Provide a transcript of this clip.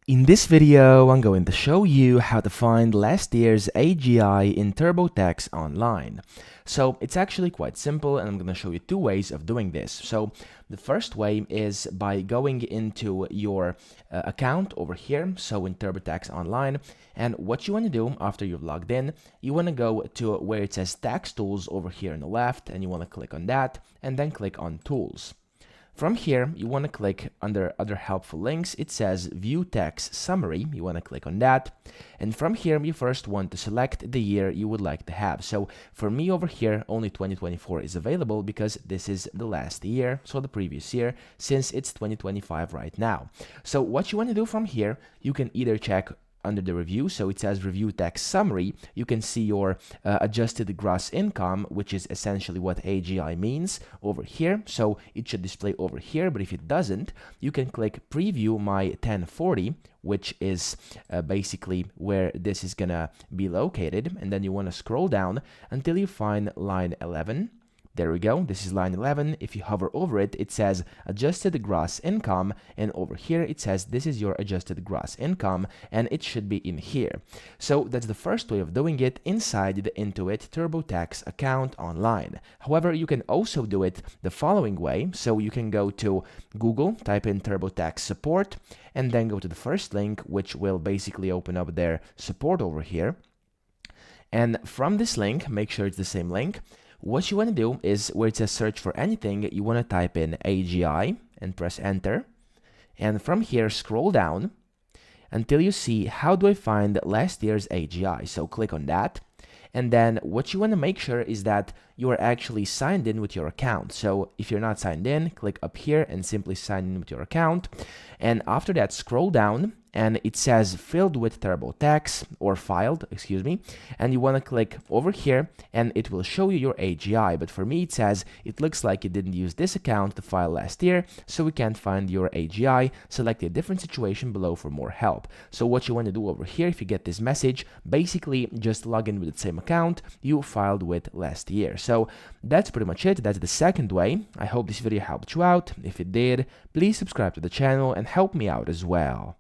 In this video, I'm going to show you how to find last year's AGI in TurboTax Online. So it's actually quite simple, and I'm going to show you two ways of doing this. So the first way is by going into your account over here, so in TurboTax Online, and what you want to do after you've logged in, you want to go to where it says Tax Tools over here on the left, and you want to click on that, and then click on Tools. From here, you want to click under Other Helpful Links. It says View Tax Summary. You want to click on that. And from here, you first want to select the year you would like to have. So for me over here, only 2024 is available because this is the last year, so the previous year, since it's 2025 right now. So what you want to do from here, you can either check under the review, so it says Review Tax Summary. You can see your adjusted gross income, which is essentially what AGI means over here. So it should display over here, but if it doesn't, you can click Preview My 1040, which is basically where this is gonna be located, and then you want to scroll down until you find line 11. There we go, this is line 11. If you hover over it, it says adjusted gross income, and over here it says this is your adjusted gross income, and it should be in here. So that's the first way of doing it inside the Intuit TurboTax account online. However, you can also do it the following way. So you can go to Google, type in TurboTax support, and then go to the first link, which will basically open up their support over here. And from this link, make sure it's the same link. What you want to do is where it says search for anything, you want to type in AGI and press enter. And from here, scroll down until you see how do I find last year's AGI. So click on that. And then what you want to make sure is that you are actually signed in with your account. So if you're not signed in, click up here and simply sign in with your account. And after that, scroll down and it says filled with TurboTax, or filed, excuse me, and you want to click over here and it will show you your AGI. But for me, it says it looks like you didn't use this account to file last year, so we can't find your AGI. Select a different situation below for more help. So what you want to do over here, if you get this message, basically just log in with the same account you filed with last year. So that's pretty much it. That's the second way. I hope this video helped you out. If it did, please subscribe to the channel and help me out as well.